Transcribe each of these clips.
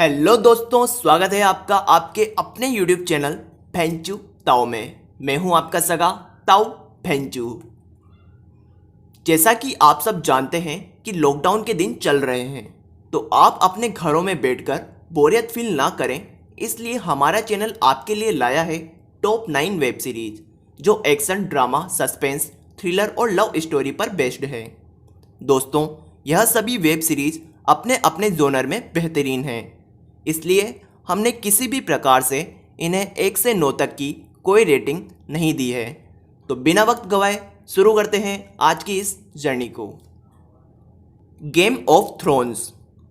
Hello दोस्तों, स्वागत है आपका आपके अपने यूट्यूब चैनल भेंचू ताओ में। मैं हूं आपका सगा ताओ भेंचू। जैसा कि आप सब जानते हैं कि लॉकडाउन के दिन चल रहे हैं, तो आप अपने घरों में बैठकर बोरियत फील ना करें, इसलिए हमारा चैनल आपके लिए लाया है टॉप 9 वेब सीरीज जो एक्शन, ड्रामा, सस्पेंस, थ्रिलर और लव स्टोरी पर बेस्ड है। दोस्तों, यह सभी वेब सीरीज अपने अपने जोनर में बेहतरीन हैं, इसलिए हमने किसी भी प्रकार से इन्हें 1 से 9 तक की कोई रेटिंग नहीं दी है। तो बिना वक्त गवाए शुरू करते हैं आज की इस जर्नी को। गेम ऑफ थ्रोन्स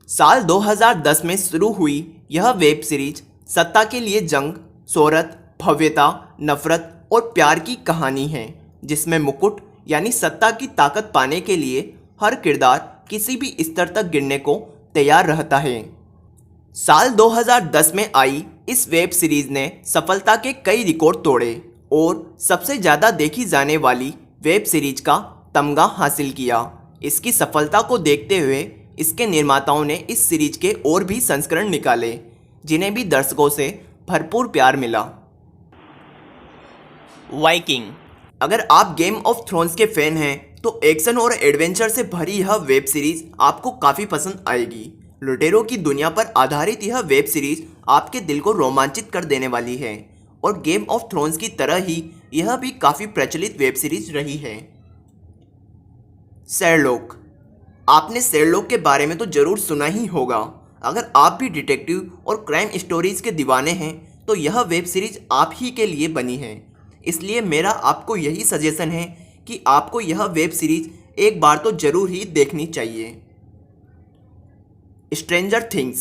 साल 2010 में शुरू हुई यह वेब सीरीज सत्ता के लिए जंग, शोहरत, भव्यता, नफरत और प्यार की कहानी है, जिसमें मुकुट यानी सत्ता की ताकत पाने के लिए हर किरदार किसी भी स्तर तक गिरने को तैयार रहता है। साल 2010 में आई इस वेब सीरीज ने सफलता के कई रिकॉर्ड तोड़े और सबसे ज़्यादा देखी जाने वाली वेब सीरीज का तमगा हासिल किया। इसकी सफलता को देखते हुए इसके निर्माताओं ने इस सीरीज के और भी संस्करण निकाले, जिन्हें भी दर्शकों से भरपूर प्यार मिला। वाइकिंग। अगर आप गेम ऑफ थ्रोन्स के फैन हैं तो एक्शन और एडवेंचर से भरी यह वेब सीरीज आपको काफ़ी पसंद आएगी। लुटेरों की दुनिया पर आधारित यह वेब सीरीज आपके दिल को रोमांचित कर देने वाली है और गेम ऑफ थ्रोन्स की तरह ही यह भी काफ़ी प्रचलित वेब सीरीज रही है। शेरलॉक। आपने शेरलॉक के बारे में तो ज़रूर सुना ही होगा। अगर आप भी डिटेक्टिव और क्राइम स्टोरीज के दीवाने हैं तो यह वेब सीरीज आप ही के लिए बनी है। इसलिए मेरा आपको यही सजेशन है कि आपको यह वेब सीरीज एक बार तो ज़रूर ही देखनी चाहिए। Stranger things.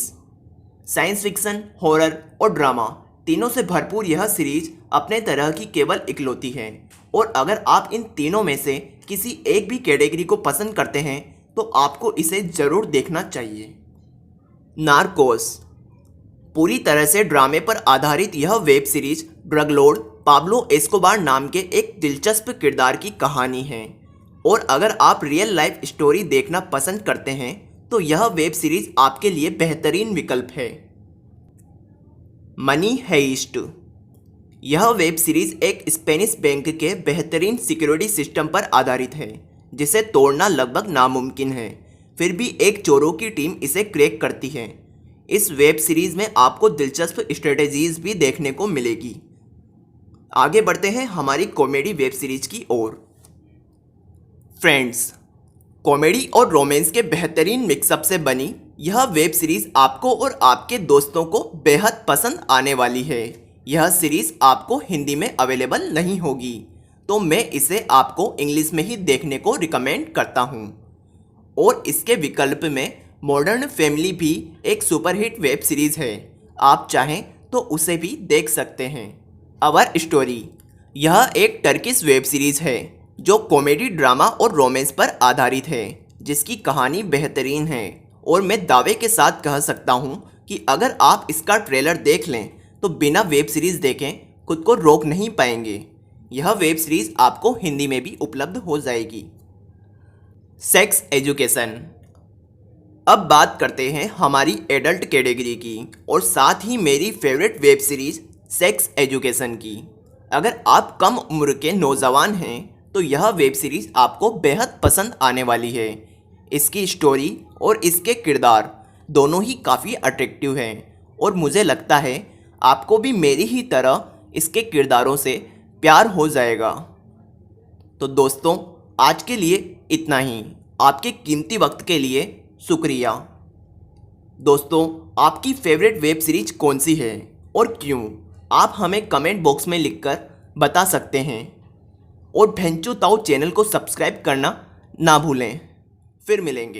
Science fiction, horror और ड्रामा तीनों से भरपूर यह सीरीज अपने तरह की केवल इकलौती है, और अगर आप इन तीनों में से किसी एक भी कैटेगरी को पसंद करते हैं तो आपको इसे ज़रूर देखना चाहिए। नार्कोस। पूरी तरह से ड्रामे पर आधारित यह web series drug Lord Pablo Escobar नाम के एक दिलचस्प किरदार की कहानी है, और अगर आप रियल लाइफ स्टोरी देखना पसंद करते हैं तो यह वेब सीरीज आपके लिए बेहतरीन विकल्प है। मनी हेइस्ट। यह वेब सीरीज एक स्पेनिश बैंक के बेहतरीन सिक्योरिटी सिस्टम पर आधारित है, जिसे तोड़ना लगभग नामुमकिन है। फिर भी एक चोरों की टीम इसे क्रैक करती है। इस वेब सीरीज में आपको दिलचस्प स्ट्रेटेजीज भी देखने को मिलेगी। आगे बढ़ते हैं हमारी कॉमेडी वेब सीरीज की ओर। फ्रेंड्स। कॉमेडी और रोमांस के बेहतरीन मिक्सअप से बनी यह वेब सीरीज आपको और आपके दोस्तों को बेहद पसंद आने वाली है। यह सीरीज आपको हिंदी में अवेलेबल नहीं होगी, तो मैं इसे आपको इंग्लिश में ही देखने को रिकमेंड करता हूँ। और इसके विकल्प में मॉडर्न फैमिली भी एक सुपरहिट वेब सीरीज है, आप चाहें तो उसे भी देख सकते हैं। Our story. यह एक टर्किश वेब सीरीज है जो कॉमेडी, ड्रामा और रोमांस पर आधारित है, जिसकी कहानी बेहतरीन है, और मैं दावे के साथ कह सकता हूं कि अगर आप इसका ट्रेलर देख लें तो बिना वेब सीरीज़ देखें खुद को रोक नहीं पाएंगे। यह वेब सीरीज़ आपको हिंदी में भी उपलब्ध हो जाएगी। Sex education. अब बात करते हैं हमारी एडल्ट कैटेगरी की, और साथ ही मेरी favourite web series sex education की। अगर आप कम उम्र के नौजवान हैं तो यह वेब सीरीज़ आपको बेहद पसंद आने वाली है। इसकी स्टोरी और इसके किरदार दोनों ही काफ़ी अट्रैक्टिव हैं, और मुझे लगता है आपको भी मेरी ही तरह इसके किरदारों से प्यार हो जाएगा। तो दोस्तों, आज के लिए इतना ही। आपके कीमती वक्त के लिए शुक्रिया। दोस्तों, आपकी फेवरेट वेब सीरीज कौन सी है और क्यों, आप हमें कमेंट बॉक्स में लिखकर बता सकते हैं। और भेंचू ताऊ चैनल को सब्सक्राइब करना ना भूलें। फिर मिलेंगे।